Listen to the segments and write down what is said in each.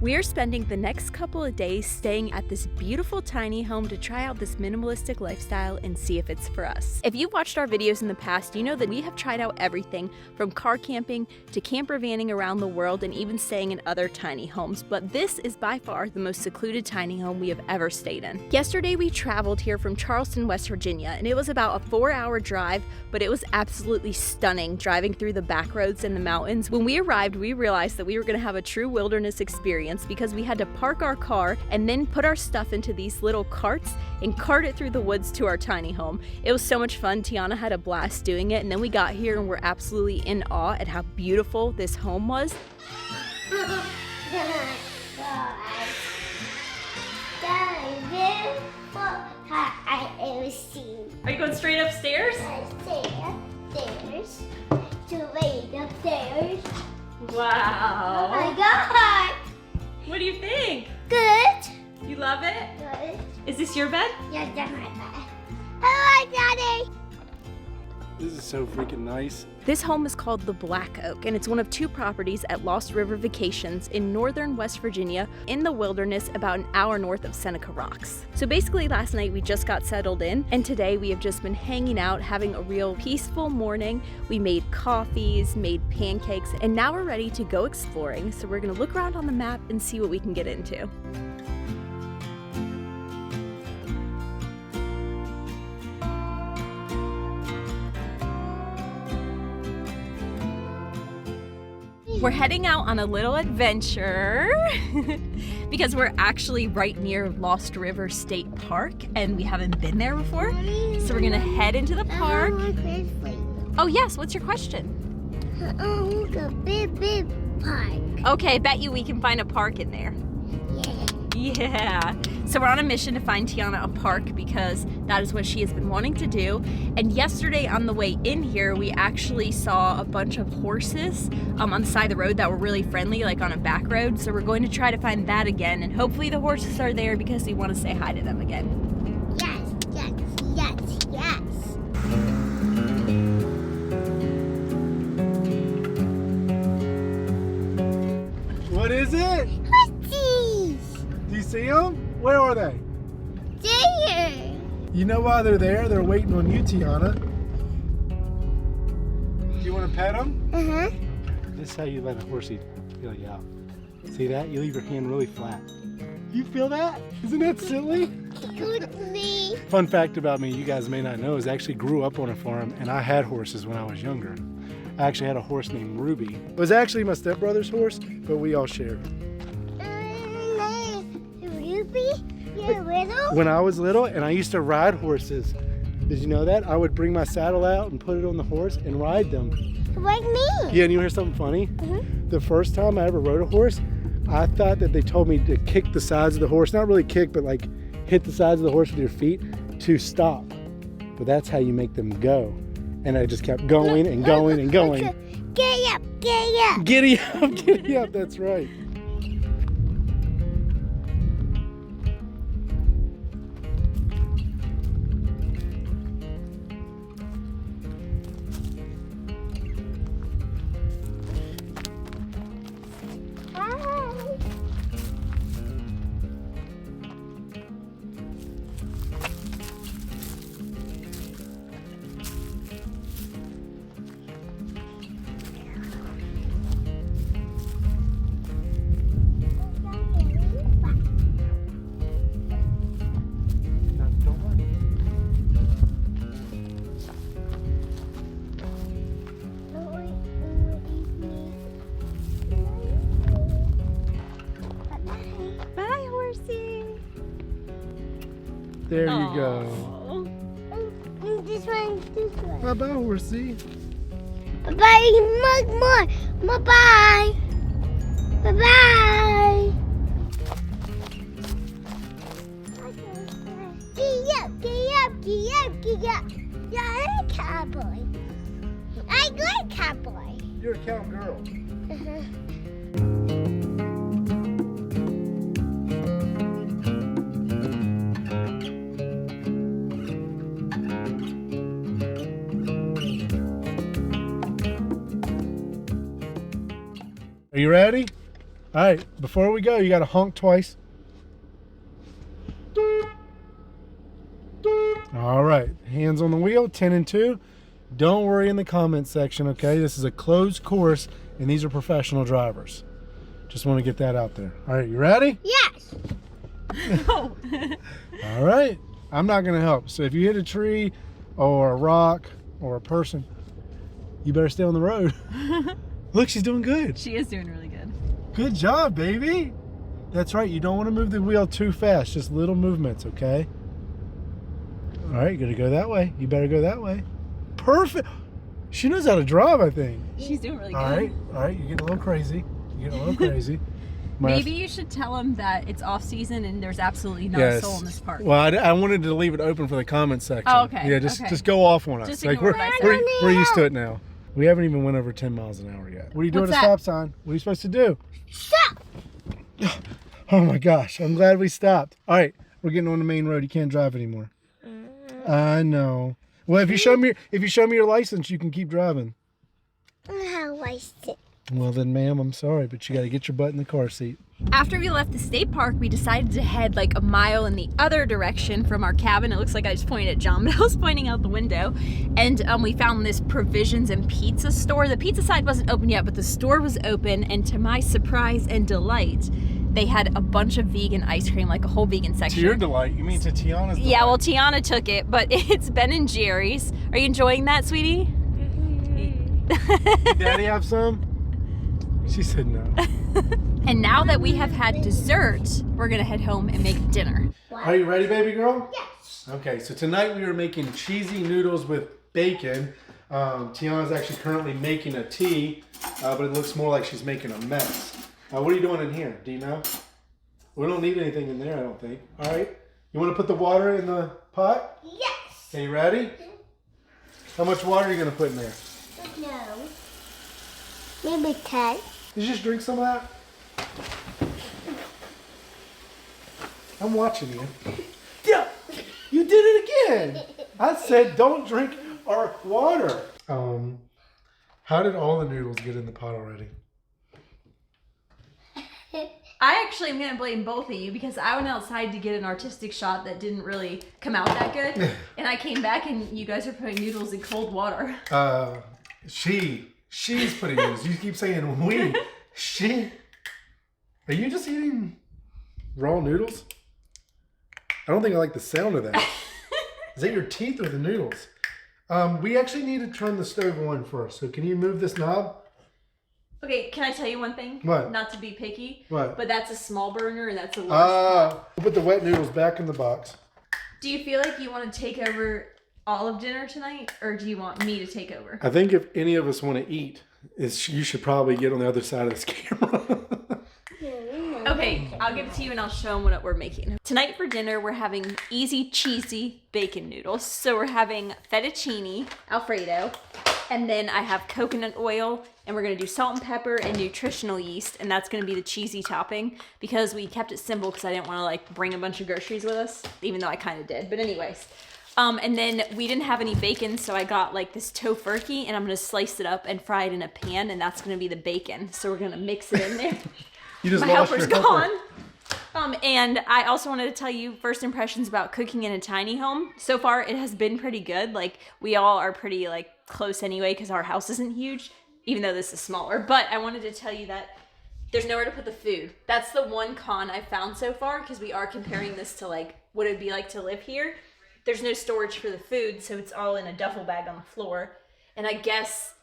We are spending the next couple of days staying at this beautiful tiny home to try out this minimalistic lifestyle and see if it's for us. If you've watched our videos in the past, you know that we have tried out everything from car camping to camper vanning around the world and even staying in other tiny homes, but this is by far the most secluded tiny home we have ever stayed in. Yesterday we traveled here from Charleston, West Virginia, and it was about a 4-hour drive, but it was absolutely stunning driving through the back roads and the mountains. When we arrived, we realized that we were going to have a true wilderness experience because we had to park our car and then put our stuff into these little carts and cart it through the woods to our tiny home. It was so much fun. Tyanna had a blast doing it, and then we got here and we're absolutely in awe at how beautiful this home was. Are you going straight upstairs? Upstairs. Straight upstairs. Wow. Oh my God. What do you think? Good. You love it? Good. Is this your bed? Yeah, that's my bed. Hello, Daddy. This is so freaking nice. This home is called the Black Oak, and it's one of 2 properties at Lost River Vacations in northern West Virginia in the wilderness about an hour north of Seneca Rocks. So basically last night we just got settled in, and today we have just been hanging out, having a real peaceful morning. We made coffees, made pancakes, and now we're ready to go exploring. So we're gonna look around on the map and see what we can get into. We're heading out on a little adventure because we're actually right near Lost River State Park and we haven't been there before. So we're gonna head into the park. Oh yes, what's your question? A big park. Okay, bet you we can find a park in there. Yeah. So we're on a mission to find Tyanna a park because that is what she has been wanting to do. And yesterday on the way in here, we actually saw a bunch of horses on the side of the road that were really friendly, like on a back road. So we're going to try to find that again. And hopefully the horses are there because we want to say hi to them again. Yes, yes, yes, yes. What is it? Horses. Do you see them? Where are they? There. You know why they're there? They're waiting on you, Tyanna. Do you want to pet them? Uh-huh. This is how you let a horsey feel you out. See that? You leave your hand really flat. You feel that? Isn't that silly? Goodly. Fun fact about me, you guys may not know, is I actually grew up on a farm and I had horses when I was younger. I actually had a horse named Ruby. It was actually my stepbrother's horse, but we all shared. Ruby? You're little? When I was little, and I used to ride horses. Did you know that? I would bring my saddle out and put it on the horse and ride them. Like me. Yeah, and you hear something funny? Mm-hmm. The first time I ever rode a horse, I thought that they told me to kick the sides of the horse. Not really kick, but like hit the sides of the horse with your feet to stop. But that's how you make them go. And I just kept going and going and going. Giddy up, giddy up. Giddy up, giddy up, that's right. There you go. This one. Bye-bye, horsey. Bye-bye, more. Bye-bye. Bye-bye. Giddy up. Yeah, I'm a cowboy. I'm a good cowboy. You're a cowgirl. Are you ready? All right, before we go, you got to honk twice. All right, hands on the wheel, 10 and 2. Don't worry in the comments section, okay? This is a closed course, and these are professional drivers. Just want to get that out there. All right, you ready? Yes. No. All right, I'm not going to help. So if you hit a tree or a rock or a person, you better stay on the road. Look, she's doing good. She is doing really good. Good job, baby. That's right. You don't want to move the wheel too fast. Just little movements, okay? All right, you're going to go that way. You better go that way. Perfect. She knows how to drive, I think. She's doing really good. All right. You're getting a little crazy. Maybe you should tell them that it's off season and there's absolutely not a soul in this park. Well, I wanted to leave it open for the comment section. Oh, okay. Yeah, just go off on us. Just like ignore what I said. we're used to it now. We haven't even went over 10 miles an hour yet. What are you doing at a stop sign? What are you supposed to do? Stop. Oh my gosh, I'm glad we stopped. All right, we're getting on the main road. You can't drive anymore. I know. Well, if you show me your license, you can keep driving. How was it? Well then, ma'am, I'm sorry, but you got to get your butt in the car seat. After we left the state park, we decided to head like a mile in the other direction from our cabin. It looks like I just pointed at John, but I was pointing out the window. And we found this provisions and pizza store. The pizza side wasn't open yet, but the store was open. And to my surprise and delight, they had a bunch of vegan ice cream, like a whole vegan section. To your delight? You mean to Tyanna's delight? Yeah, well, Tyanna took it, but it's Ben & Jerry's. Are you enjoying that, sweetie? Did Daddy have some? She said no. And now that we have had dessert, we're gonna head home and make dinner. Are you ready, baby girl? Yes. Okay, so tonight we are making cheesy noodles with bacon. Tyanna's actually currently making a tea, but it looks more like she's making a mess. What are you doing in here? Do you know? We don't need anything in there, I don't think. All right. You want to put the water in the pot? Yes. Okay, you ready? How much water are you going to put in there? No. Maybe 10. Did you just drink some of that? I'm watching you. Yeah, you did it again. I said don't drink our water. How did all the noodles get in the pot already? I actually am gonna blame both of you because I went outside to get an artistic shot that didn't really come out that good. And I came back and you guys are putting noodles in cold water. She's putting noodles. You keep saying we. She. Are you just eating raw noodles? I don't think I like the sound of that. Is that your teeth or the noodles? We actually need to turn the stove on first. So can you move this knob? Okay, can I tell you one thing? What? Not to be picky. What? But that's a small burner and that's a large pot. We'll put the wet noodles back in the box. Do you feel like you want to take over all of dinner tonight, or do you want me to take over? I think if any of us want to eat, you should probably get on the other side of this camera. Okay, I'll give it to you and I'll show them what we're making. Tonight for dinner, we're having easy, cheesy bacon noodles. So we're having fettuccine Alfredo, and then I have coconut oil, and we're gonna do salt and pepper and nutritional yeast, and that's gonna be the cheesy topping because we kept it simple because I didn't wanna like bring a bunch of groceries with us, even though I kinda did, but anyways. And then we didn't have any bacon, so I got like this tofurkey, and I'm gonna slice it up and fry it in a pan, and that's gonna be the bacon. So we're gonna mix it in there. You just My lost helper's your helper. gone. And I also wanted to tell you first impressions about cooking in a tiny home. So far, it has been pretty good. Like, we all are pretty like close anyway because our house isn't huge, even though this is smaller. But I wanted to tell you that there's nowhere to put the food. That's the one con I've found so far because we are comparing this to like what it'd be like to live here. There's no storage for the food, so it's all in a duffel bag on the floor. And I guess,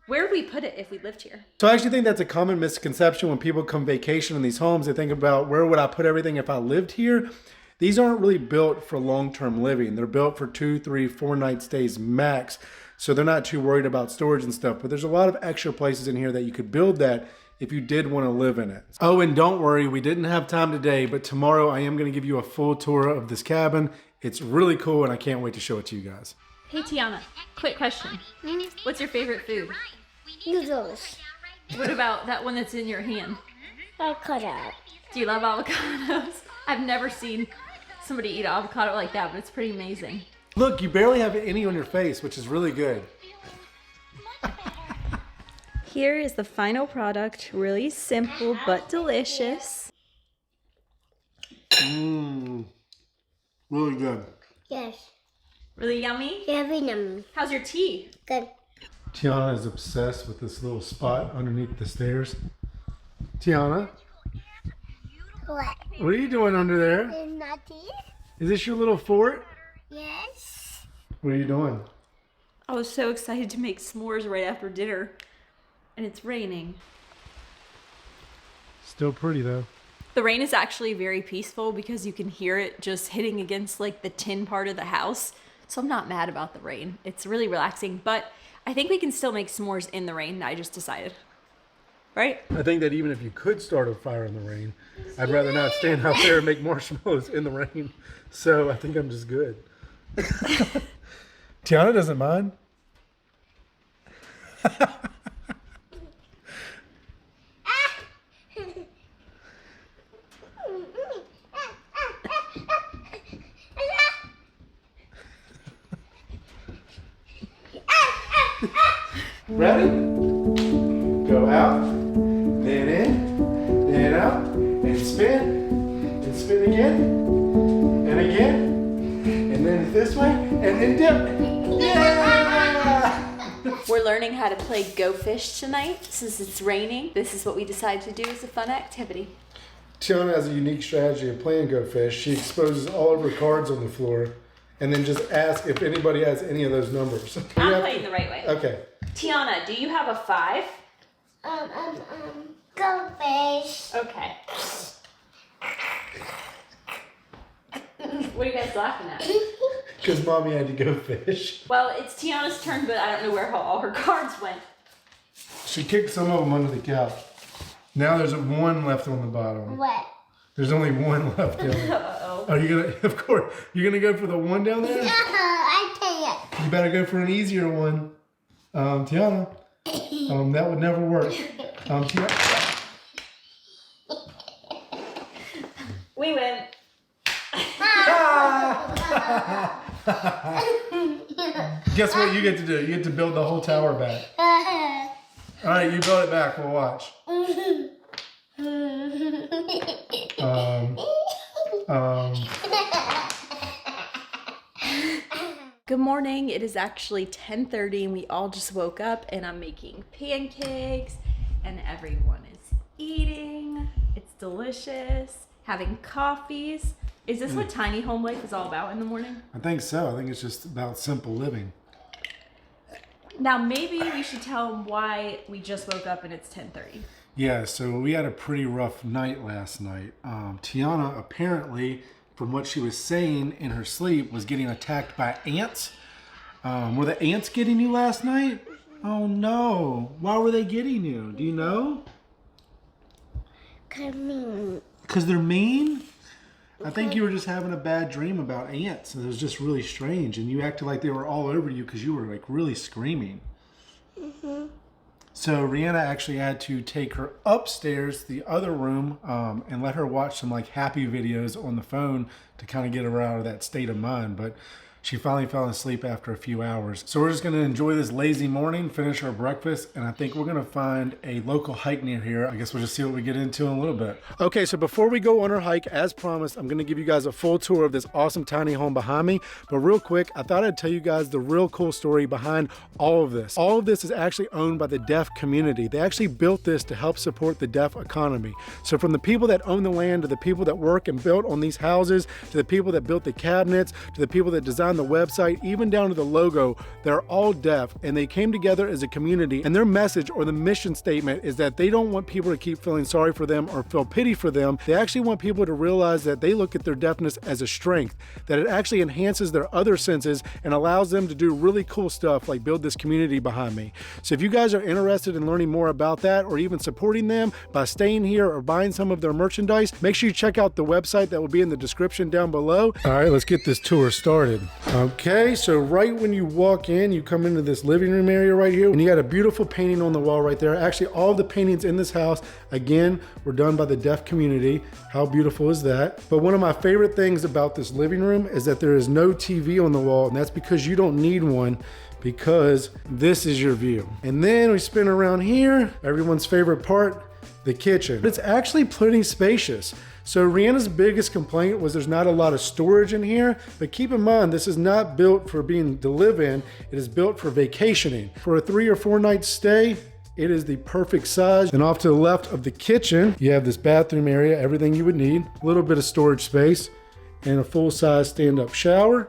where would we put it if we lived here? So I actually think that's a common misconception when people come vacation in these homes. They think about where would I put everything if I lived here? These aren't really built for long-term living. They're built for 2, 3, 4 night stays max. So they're not too worried about storage and stuff. But there's a lot of extra places in here that you could build that if you did want to live in it. Oh, and don't worry, we didn't have time today, but tomorrow I am going to give you a full tour of this cabin. It's really cool, and I can't wait to show it to you guys. Hey, Tyanna, quick question. What's your favorite food? Noodles. What about that one that's in your hand? I'll cut out. Do you love avocados? I've never seen somebody eat avocado like that, but it's pretty amazing. Look, you barely have any on your face, which is really good. Here is the final product. Really simple but delicious. Mmm. Really good. Yes. Really yummy? Very yummy. How's your tea? Good. Tyanna is obsessed with this little spot underneath the stairs. Tyanna, What? what are you doing under there? Is not tea? Is this your little fort? Yes. What are you doing? I was so excited to make s'mores right after dinner, and it's raining. Still pretty though. The rain is actually very peaceful because you can hear it just hitting against like the tin part of the house. So I'm not mad about the rain. It's really relaxing, but I think we can still make s'mores in the rain. I just decided. Right? I think that even if you could start a fire in the rain, I'd rather not stand out there and make marshmallows in the rain. So I think I'm just good. Tyanna doesn't mind. Ready? Go out, then in, then out, and spin again, and again, and then this way, and then dip. Yeah! We're learning how to play Go Fish tonight since it's raining. This is what we decided to do as a fun activity. Tyanna has a unique strategy of playing Go Fish. She exposes all of her cards on the floor and then just asks if anybody has any of those numbers. I'm playing the right way. Okay. Tyanna, do you have a 5? Go fish. Okay. What are you guys laughing at? Because mommy had to go fish. Well, it's Tiana's turn, but I don't know where all her cards went. She kicked some of them under the couch. Now there's one left on the bottom. What? There's only one left down there. Uh-oh. Are you gonna, of course, you're gonna go for the one down there? No, I can't. You better go for an easier one. Tyanna, that would never work. Tyanna. We win. Guess what you get to do? You get to build the whole tower back. All right, you build it back. We'll watch. Good morning. It is actually 10:30 and we all just woke up and I'm making pancakes and everyone is eating. It's delicious. Having coffees. Is this what tiny home life is all about in the morning? I think so. I think it's just about simple living. Now maybe we should tell them why we just woke up and it's 10:30. Yeah, so we had a pretty rough night last night. Tyanna apparently, from what she was saying in her sleep, was getting attacked by ants. Were the ants getting you last night? Oh no. Why were they getting you? Do you know? Because they're mean? I think you were just having a bad dream about ants. And it was just really strange. And you acted like they were all over you because you were like really screaming. Mm-hmm. So Rihanna actually had to take her upstairs, the other room, and let her watch some like happy videos on the phone to kind of get her out of that state of mind. But she finally fell asleep after a few hours. So we're just gonna enjoy this lazy morning, finish our breakfast, and I think we're gonna find a local hike near here. I guess we'll just see what we get into in a little bit. Okay, so before we go on our hike, as promised, I'm gonna give you guys a full tour of this awesome tiny home behind me. But real quick, I thought I'd tell you guys the real cool story behind all of this. All of this is actually owned by the deaf community. They actually built this to help support the deaf economy. So from the people that own the land, to the people that work and built on these houses, to the people that built the cabinets, to the people that designed the website, even down to the logo, they're all deaf, and they came together as a community, and their message or the mission statement is that they don't want people to keep feeling sorry for them or feel pity for them. They actually want people to realize that they look at their deafness as a strength, that it actually enhances their other senses and allows them to do really cool stuff like build this community behind me. So if you guys are interested in learning more about that or even supporting them by staying here or buying some of their merchandise, make sure you check out the website that will be in the description down below. All right, let's get this tour started. Okay, so right when you walk in, you come into this living room area right here, and you got a beautiful painting on the wall right there. Actually, all the paintings in this house, again, were done by the deaf community. How beautiful is that? But one of my favorite things about this living room is that there is no TV on the wall, and that's because you don't need one, because this is your view. And then we spin around here, everyone's favorite part, the kitchen. It's actually pretty spacious. So Rihanna's biggest complaint was there's not a lot of storage in here, but keep in mind, this is not built for being to live in, it is built for vacationing. For a 3 or 4 night stay, it is the perfect size. And off to the left of the kitchen, you have this bathroom area, everything you would need, a little bit of storage space, and a full-size stand-up shower.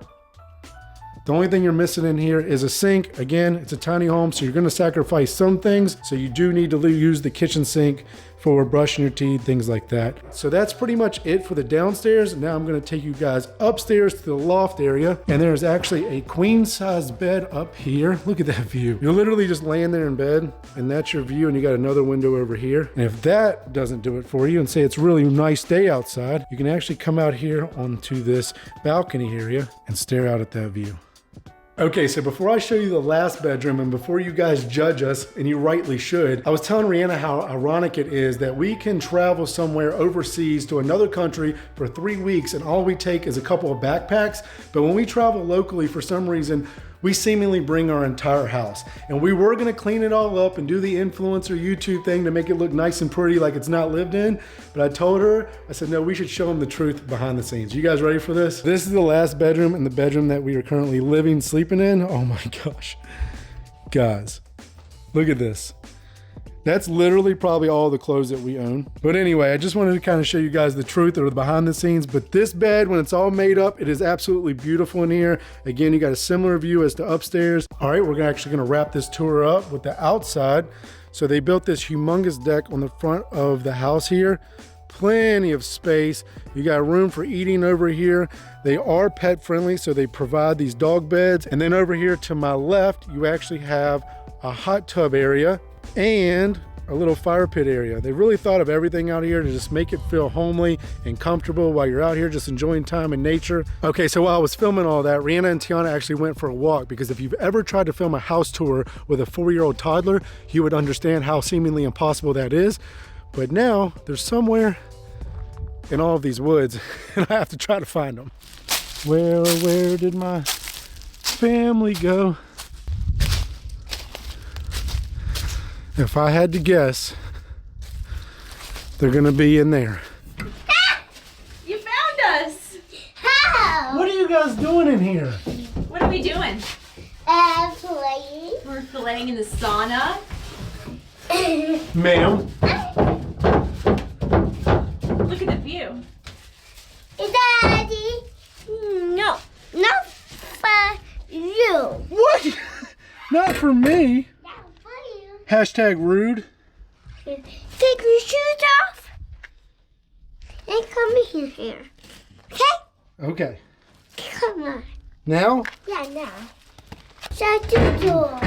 The only thing you're missing in here is a sink. Again, it's a tiny home, so you're gonna sacrifice some things. So you do need to use the kitchen sink for brushing your teeth, things like that. So that's pretty much it for the downstairs. Now I'm gonna take you guys upstairs to the loft area. And there's actually a queen size bed up here. Look at that view. You're literally just laying there in bed and that's your view, and you got another window over here. And if that doesn't do it for you and say it's really a nice day outside, you can actually come out here onto this balcony area and stare out at that view. Okay, so before I show you the last bedroom and before you guys judge us, and you rightly should, I was telling Rihanna how ironic it is that we can travel somewhere overseas to another country for 3 weeks and all we take is a couple of backpacks, but when we travel locally for some reason, we seemingly bring our entire house. And we were gonna clean it all up and do the influencer YouTube thing to make it look nice and pretty like it's not lived in. But I told her, I said, no, we should show them the truth behind the scenes. You guys ready for this? This is the last bedroom and the bedroom that we are currently living, sleeping in. Oh my gosh. Guys, look at this. That's literally probably all the clothes that we own. But anyway, I just wanted to kind of show you guys the truth or the behind the scenes. But this bed, when it's all made up, it is absolutely beautiful in here. Again, you got a similar view as to upstairs. All right, we're actually gonna wrap this tour up with the outside. So they built this humongous deck on the front of the house here. Plenty of space. You got room for eating over here. They are pet friendly, so they provide these dog beds. And then over here to my left, you actually have a hot tub area and a little fire pit area. They really thought of everything out here to just make it feel homely and comfortable while you're out here just enjoying time in nature. Okay, so while I was filming all that, Rihanna and Tyanna actually went for a walk, because if you've ever tried to film a house tour with a 4-year-old toddler, you would understand how seemingly impossible that is. But now they're somewhere in all of these woods and I have to try to find them. Where did my family go? If I had to guess, they're gonna be in there. You found us! How? What are you guys doing in here? What are we doing? Playing. We're filleting in the sauna. Ma'am. Look at the view. Daddy. No, not for you. What? Not for me. Not for you. Hashtag rude. Take your shoes off and come in here. Okay? Okay. Come on. Now? Yeah, now. Shut the door.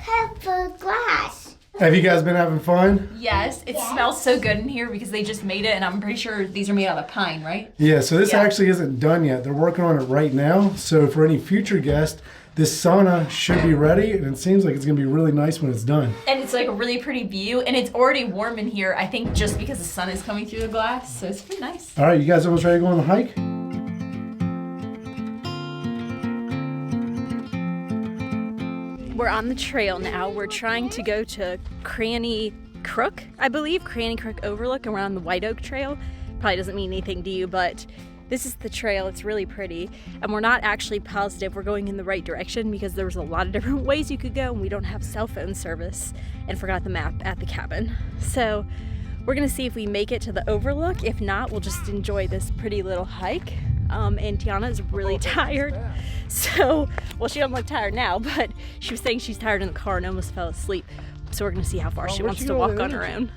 Cover glass. Have you guys been having fun? Yes, it smells so good in here because they just made it, and I'm pretty sure these are made out of pine, right? Yeah, so this Yeah. actually isn't done yet. They're working on it right now. So for any future guests, this sauna should be ready, and it seems like it's gonna be really nice when it's done. And it's like a really pretty view, and it's already warm in here, I think just because the sun is coming through the glass, so it's pretty nice. All right, you guys almost ready to go on the hike? We're on the trail now. We're trying to go to Cranny Crook, I believe, Cranny Crook Overlook around the White Oak Trail. Probably doesn't mean anything to you, but this is the trail. It's really pretty, and we're not actually positive we're going in the right direction because there's a lot of different ways you could go, and we don't have cell phone service and forgot the map at the cabin. So we're gonna see if we make it to the Overlook. If not, we'll just enjoy this pretty little hike. And Tyanna is really tired. So, well, she doesn't look tired now, but she was saying she's tired in the car and almost fell asleep. So we're gonna see how far she wants to walk on her own.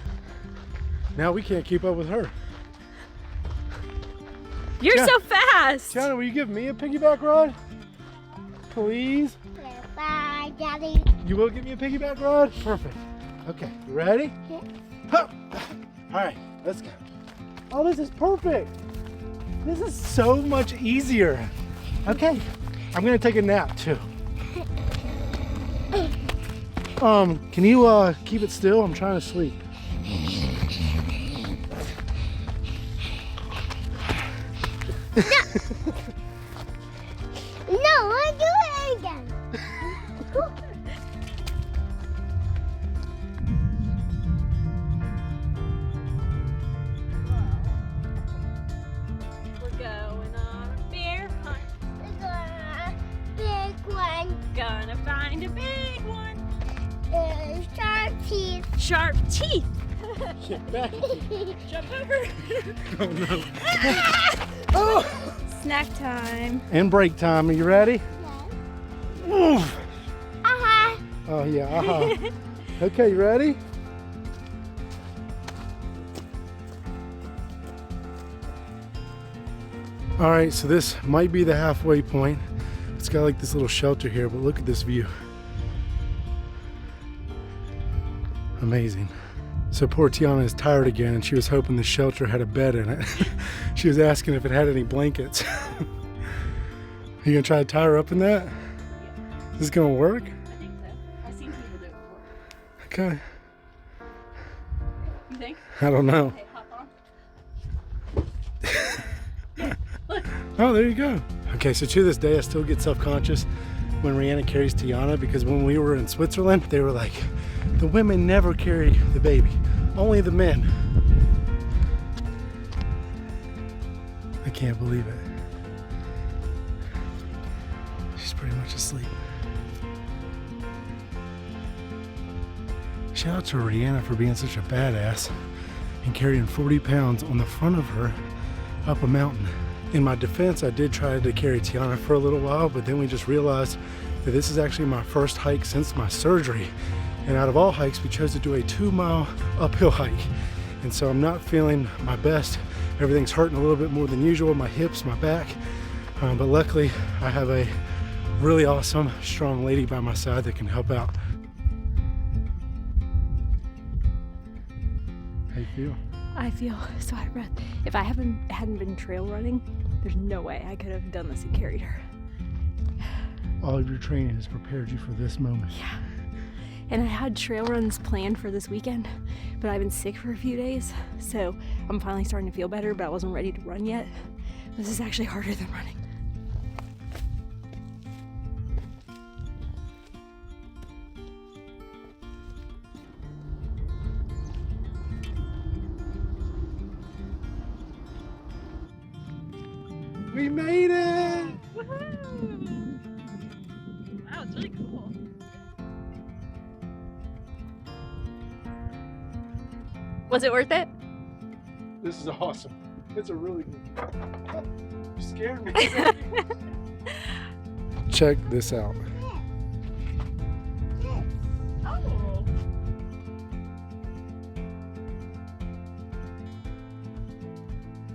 Now we can't keep up with her. You're Tyanna- so fast! Tyanna, will you give me a piggyback ride? Please? Bye, Daddy. You will give me a piggyback ride? Perfect. Okay, you ready? Yeah. Hup. All right, let's go. Oh, this is perfect. This is so much easier. Okay, I'm gonna take a nap too. Can you keep it still? I'm trying to sleep. No, I do it again. find a big one. Sharp teeth. Sharp teeth. Get back. Jump over. Oh no. Oh. Snack time. And break time. Are you ready? Yes. Oof. Uh-huh. Oh yeah. Okay, you ready? All right, so this might be the halfway point. It's got like this little shelter here, but look at this view. Amazing. So poor Tyanna is tired again, and she was hoping the shelter had a bed in it. She was asking if it had any blankets. Are you gonna try to tie her up in that? Yeah. Is this gonna work? I think so. I've seen people do it before. Okay. You think? I don't know. Okay, hop on. Look. Oh, there you go. Okay, so to this day, I still get self-conscious when Rihanna carries Tyanna, because when we were in Switzerland, they were like, the women never carry the baby, only the men. I can't believe it. She's pretty much asleep. Shout out to Rihanna for being such a badass and carrying 40 pounds on the front of her up a mountain. In my defense, I did try to carry Tyanna for a little while, but then we just realized that this is actually my first hike since my surgery. And out of all hikes, we chose to do a 2-mile uphill hike. And so I'm not feeling my best. Everything's hurting a little bit more than usual, my hips, my back. But luckily, I have a really awesome, strong lady by my side that can help out. How you feel? I feel so out of breath. If I hadn't been trail running, there's no way I could have done this and carried her. All of your training has prepared you for this moment. Yeah. And I had trail runs planned for this weekend, but I've been sick for a few days, so I'm finally starting to feel better, but I wasn't ready to run yet. This is actually harder than running. We made it! Woohoo! Wow, it's really cool. Was it worth it? This is awesome. It's a really good. You scared me. Check this out. Oh.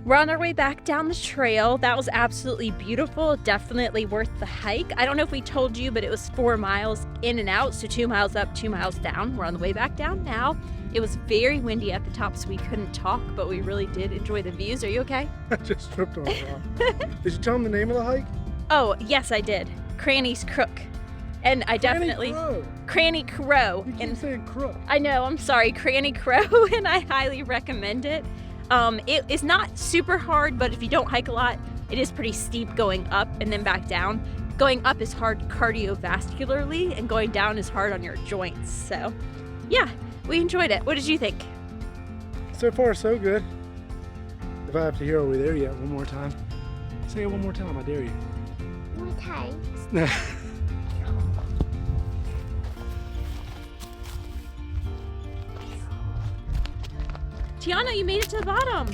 We're on our way back down the trail. That was absolutely beautiful. Definitely worth the hike. I don't know if we told you, but it was 4 miles in and out. So 2 miles up, 2 miles down. We're on the way back down now. It was very windy at the top, so we couldn't talk, but we really did enjoy the views. Are you okay? I just tripped on a rock. Did you tell them the name of the hike? Oh, yes, I did. Cranny's Crook. And I definitely... Cranny Crow. You keep And saying crook. I know, I'm sorry, Cranny Crow, and I highly recommend it. It is not super hard, but if you don't hike a lot, it is pretty steep going up and then back down. Going up is hard cardiovascularly, and going down is hard on your joints. So, yeah, we enjoyed it. What did you think? So far, so good. If I have to hear, are we there yet? One more time. Say it one more time, I dare you. More time. Tyanna, you made it to the bottom.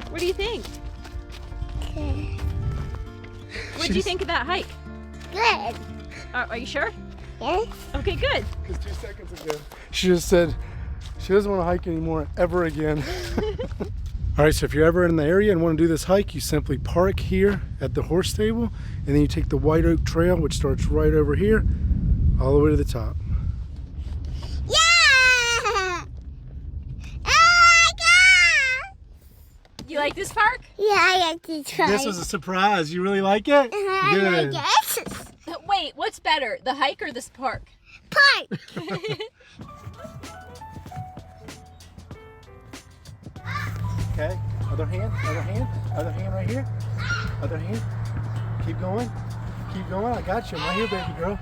What do you think? Okay. What did you think of that hike? Good. Are you sure? Yes. Okay, good. Because 2 seconds ago, she just said she doesn't want to hike anymore ever again. All right, so if you're ever in the area and want to do this hike, you simply park here at the horse stable, and then you take the White Oak Trail, which starts right over here, all the way to the top. Yeah! Oh my God! You like this park? Yeah, I like to try. This was a surprise. You really like it? I like it. Wait, what's better, the hike or this park? Park. Okay, other hand right here. Other hand. Keep going. I got you. I'm right here, baby girl.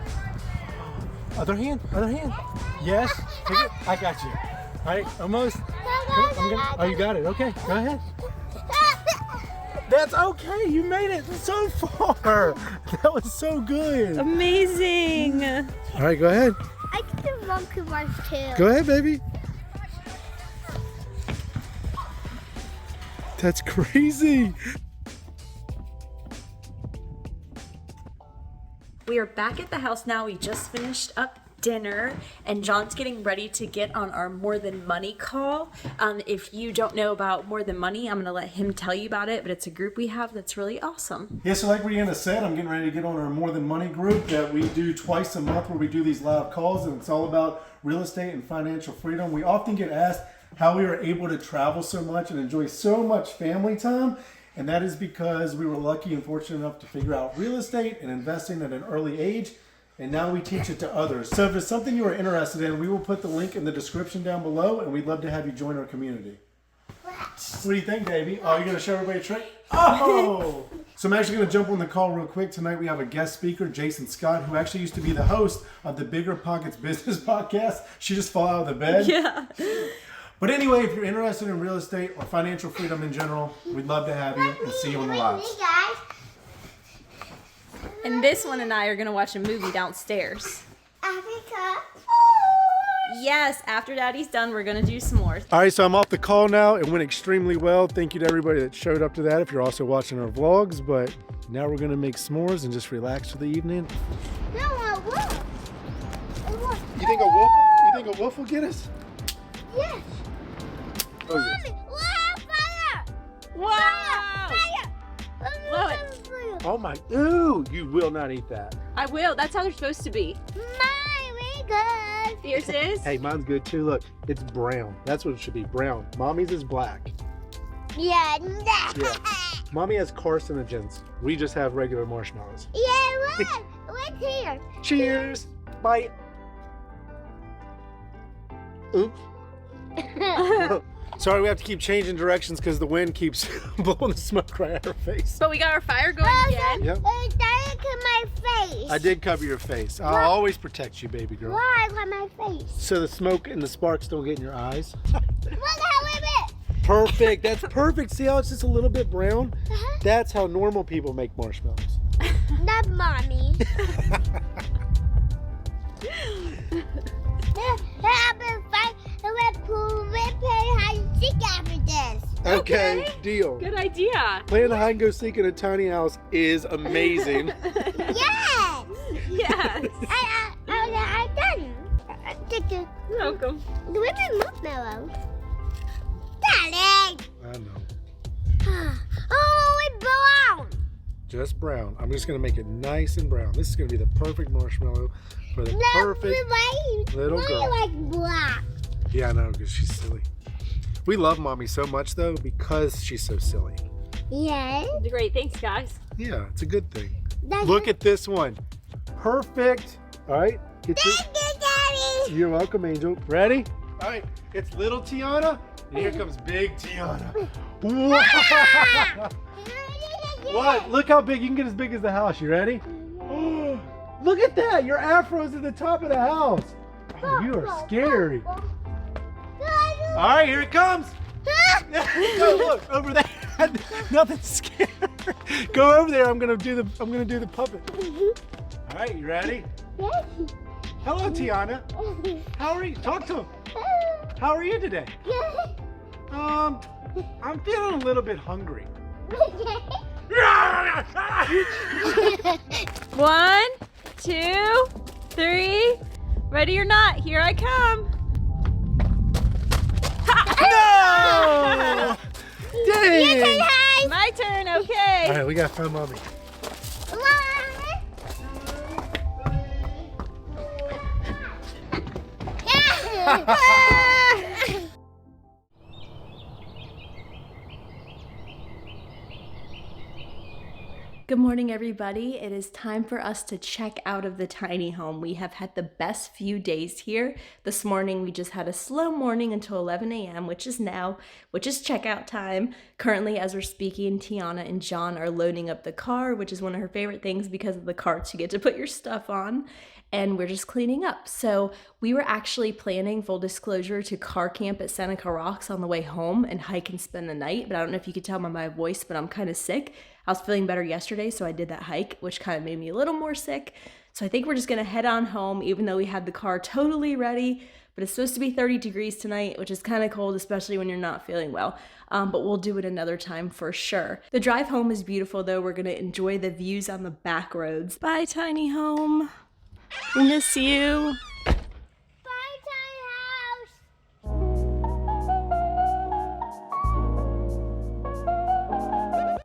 Other hand. Yes. Take it. I got you. All right, almost. Oh, you got it. Okay, go ahead. That's okay. You made it so far. That was so good. Amazing. All right, go ahead. I can do monkey bars too. Go ahead, baby. That's crazy. We are back at the house now. We just finished up dinner and John's getting ready to get on our More Than Money call. If you don't know about More Than Money, I'm gonna let him tell you about it, but it's a group we have that's really awesome. Yeah, so like Brianna said, I'm getting ready to get on our More Than Money group that we do twice a month where we do these live calls, and it's all about real estate and financial freedom. We often get asked how we are able to travel so much and enjoy so much family time, and that is because we were lucky and fortunate enough to figure out real estate and investing at an early age. And now we teach it to others. So if it's something you are interested in, we will put the link in the description down below, and we'd love to have you join our community. What do you think, baby? Oh, you're going to show everybody a trick? Oh! So I'm actually going to jump on the call real quick. Tonight we have a guest speaker, Jason Scott, who actually used to be the host of the Bigger Pockets Business Podcast. She just fell out of the bed. Yeah. But anyway, if you're interested in real estate or financial freedom in general, we'd love to have you and see you on the lives. Guys. And this one and I are gonna watch a movie downstairs. Africa. Yes, after Daddy's done, we're gonna do s'mores. All right, so I'm off the call now. It went extremely well. Thank you to everybody that showed up to that if you're also watching our vlogs. But now we're going to make s'mores and just relax for the evening. No, I won't. You think a wolf will get us? Yes. Oh, yes. Mommy, wow, fire! Wow! Fire! Blow it. Oh my, ooh, you will not eat that. I will. That's how they're supposed to be. Mommy, good. Yours is? Hey, mine's good too. Look, it's brown. That's what it should be, brown. Mommy's is black. Yeah. Yeah. Mommy has carcinogens. We just have regular marshmallows. Yeah, what? What's here? Cheers. Bye. Oops. Sorry, we have to keep changing directions because the wind keeps blowing the smoke right at our face. But we got our fire going again. Yep. That in my face. I did cover your face. I'll always protect you, baby girl. Why on my face? So the smoke and the sparks don't get in your eyes. Look how it is. Perfect. That's perfect. See how it's just a little bit brown? Uh-huh. That's how normal people make marshmallows. Not mommy. Okay, deal. Good idea. Playing hide and go seek in a tiny house is amazing. Yes. Yes. I done. You're welcome. Do we have marshmallows? Darling. I know. Oh, it's brown. Just brown. I'm just gonna make it nice and brown. This is gonna be the perfect marshmallow for the perfect little girl. You like black. Yeah, I know, because she's silly. We love Mommy so much though because she's so silly. Yes. Great. Thanks, guys. Yeah, it's a good thing. Look at this one. Perfect. All right. Thank you, Daddy. You're welcome, Angel. Ready? All right. It's little Tyanna, and here comes big Tyanna. What? What? Look how big. You can get as big as the house. You ready? Look at that. Your afro's at the top of the house. Oh, you are scary. All right, here it comes. Go look over there. Nothing's scary. Go over there. I'm gonna do the puppet. All right, you ready? Yes. Hello, Tyanna. How are you? Talk to him. How are you today? I'm feeling a little bit hungry. 1, 2, 3. Ready or not, here I come. No! Dang! My turn, okay. All right, we gotta find Mommy. Good morning, everybody. It is time for us to check out of the tiny home. We have had the best few days here. This morning, we just had a slow morning until 11 a.m., which is checkout time. Currently, as we're speaking, Tyanna and John are loading up the car, which is one of her favorite things because of the carts you get to put your stuff on. and we're just cleaning up. So we were actually planning, full disclosure, to car camp at Seneca Rocks on the way home and hike and spend the night. But I don't know if you could tell by my voice, but I'm kind of sick. I was feeling better yesterday, so I did that hike, which kind of made me a little more sick. So I think we're just gonna head on home, even though we had the car totally ready. But it's supposed to be 30 degrees tonight, which is kind of cold, especially when you're not feeling well. But we'll do it another time for sure. The drive home is beautiful though. We're gonna enjoy the views on the back roads. Bye, tiny home. We miss you. Bye, tiny house.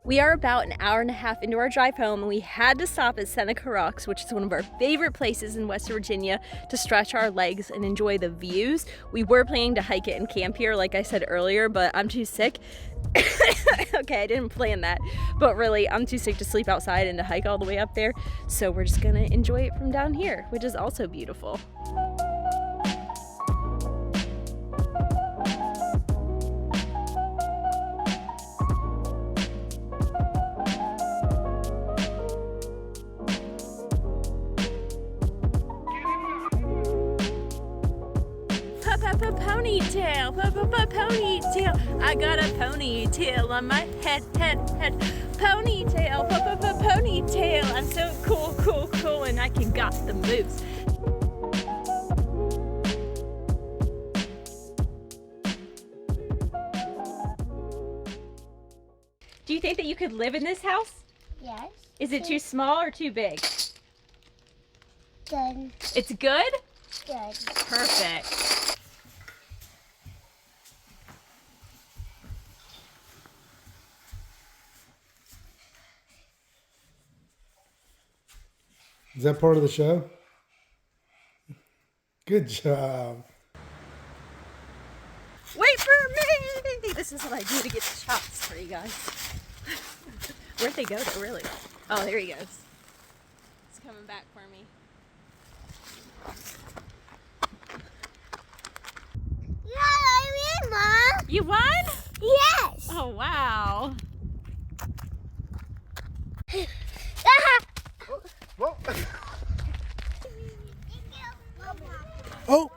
We are about an hour and a half into our drive home, and we had to stop at Seneca Rocks, which is one of our favorite places in West Virginia, to stretch our legs and enjoy the views. We were planning to hike it and camp here, like I said earlier, but I'm too sick. Okay, I didn't plan that, but really, I'm too sick to sleep outside and to hike all the way up there, so we're just gonna enjoy it from down here, which is also beautiful. Ponytail, ponytail. I got a ponytail on my head. Ponytail, ponytail. I'm so cool, and I can got the moves. Do you think that you could live in this house? Yes. Is it too small or too big? Good. It's good? Good. Perfect. Is that part of the show? Good job. Wait for me! This is what I do to get the shots for you guys. Where'd they go though, really? Oh, there he goes. He's coming back for me. Yeah, I win, Mom. You won? Yes. Oh, wow. Whoa. Oh.